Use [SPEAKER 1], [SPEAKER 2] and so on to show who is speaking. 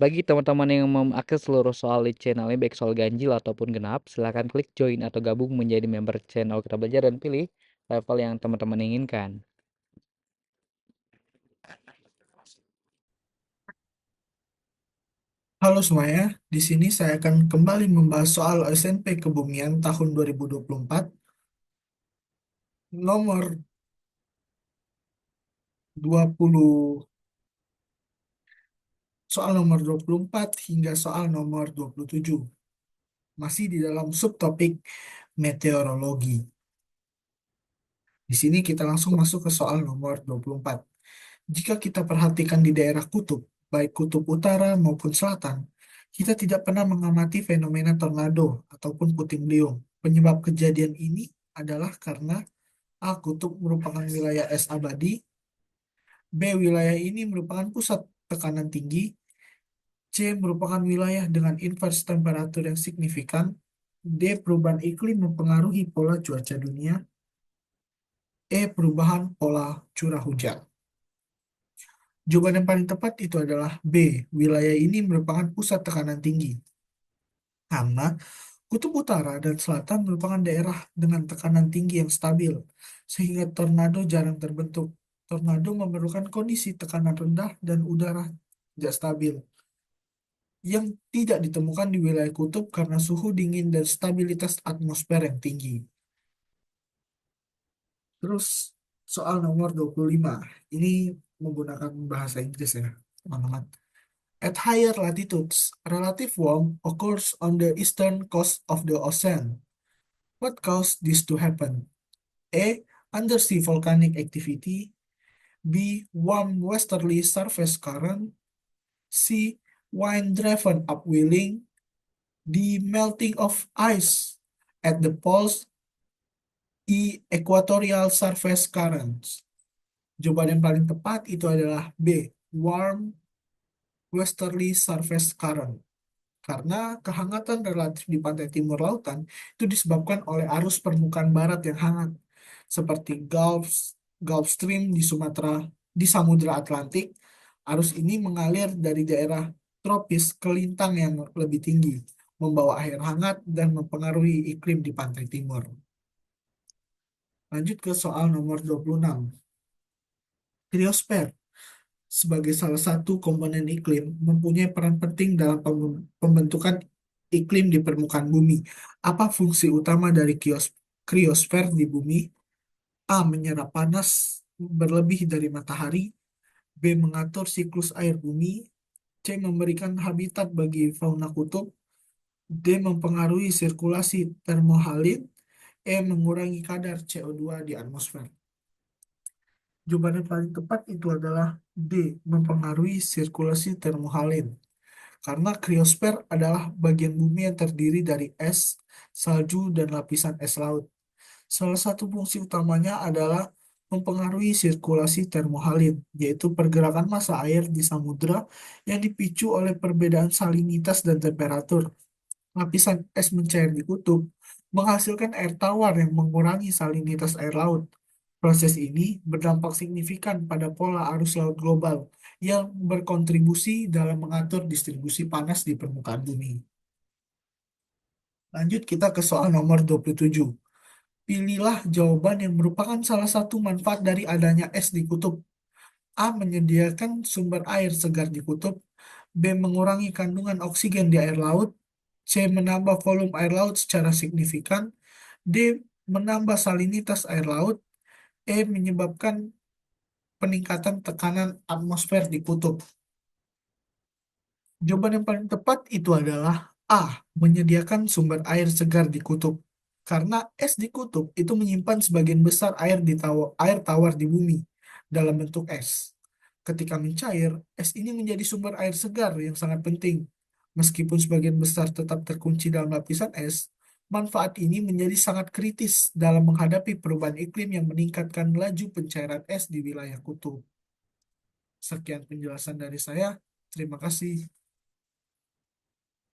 [SPEAKER 1] Bagi teman-teman yang mau mengakses seluruh soal di channel ini, baik soal ganjil ataupun genap, silakan klik join atau gabung menjadi member channel Kita Belajar dan pilih level yang teman-teman inginkan.
[SPEAKER 2] Halo semuanya, di sini saya akan kembali membahas soal SMP Kebumian tahun 2024, nomor 20, soal nomor 24 hingga soal nomor 27, masih di dalam subtopik meteorologi. Di sini kita langsung masuk ke soal nomor 24. Jika kita perhatikan di daerah kutub, baik kutub utara maupun selatan, kita tidak pernah mengamati fenomena tornado ataupun puting beliung. Penyebab kejadian ini adalah karena A. Kutub merupakan wilayah es abadi. B. Wilayah ini merupakan pusat tekanan tinggi. C. Merupakan wilayah dengan invers temperatur yang signifikan. D. Perubahan iklim mempengaruhi pola cuaca dunia. E. Perubahan pola curah hujan. Jawaban yang paling tepat itu adalah B. Wilayah ini merupakan pusat tekanan tinggi. Karena kutub utara dan selatan merupakan daerah dengan tekanan tinggi yang stabil, sehingga tornado jarang terbentuk. Tornado memerlukan kondisi tekanan rendah dan udara tidak stabil, yang tidak ditemukan di wilayah kutub karena suhu dingin dan stabilitas atmosfer yang tinggi. Terus soal nomor 25, ini menggunakan bahasa Inggris ya, teman-teman. At higher latitudes, relative warmth occurs on the eastern coast of the ocean. What caused this to happen? A. Undersea volcanic activity. B. Warm westerly surface current. C. Wind-driven upwelling. D. Melting of ice at the poles. E. Equatorial surface currents. Jawaban yang paling tepat itu adalah B. Warm westerly surface current. Karena kehangatan relatif di pantai timur lautan itu disebabkan oleh arus permukaan barat yang hangat, seperti Gulf Stream di di Samudra Atlantik. Arus ini mengalir dari daerah tropis ke lintang yang lebih tinggi, membawa air hangat dan mempengaruhi iklim di pantai timur. Lanjut ke soal nomor 26. Kriosfer sebagai salah satu komponen iklim mempunyai peran penting dalam pembentukan iklim di permukaan bumi. Apa fungsi utama dari kriosfer di bumi? A. Menyerap panas berlebih dari matahari. B. Mengatur siklus air bumi. C. Memberikan habitat bagi fauna kutub. D. Mempengaruhi sirkulasi termohalit. E. Mengurangi kadar CO2 di atmosfer. Jawaban yang paling tepat itu adalah D. Mempengaruhi sirkulasi termohalit. Karena kriosfer adalah bagian bumi yang terdiri dari es, salju, dan lapisan es laut. Salah satu fungsi utamanya adalah mempengaruhi sirkulasi termohalit, yaitu pergerakan massa air di samudra yang dipicu oleh perbedaan salinitas dan temperatur. Lapisan es mencair di kutub menghasilkan air tawar yang mengurangi salinitas air laut. Proses ini berdampak signifikan pada pola arus laut global yang berkontribusi dalam mengatur distribusi panas di permukaan bumi. Lanjut kita ke soal nomor 27. Pilihlah jawaban yang merupakan salah satu manfaat dari adanya es di kutub. A. Menyediakan sumber air segar di kutub. B. Mengurangi kandungan oksigen di air laut. C. Menambah volume air laut secara signifikan. D. Menambah salinitas air laut. E. Menyebabkan peningkatan tekanan atmosfer di kutub. Jawaban yang paling tepat itu adalah A. Menyediakan sumber air segar di kutub. Karena es di kutub itu menyimpan sebagian besar air tawar di bumi dalam bentuk es. Ketika mencair, es ini menjadi sumber air segar yang sangat penting. Meskipun sebagian besar tetap terkunci dalam lapisan es, manfaat ini menjadi sangat kritis dalam menghadapi perubahan iklim yang meningkatkan laju pencairan es di wilayah kutub. Sekian penjelasan dari saya. Terima kasih.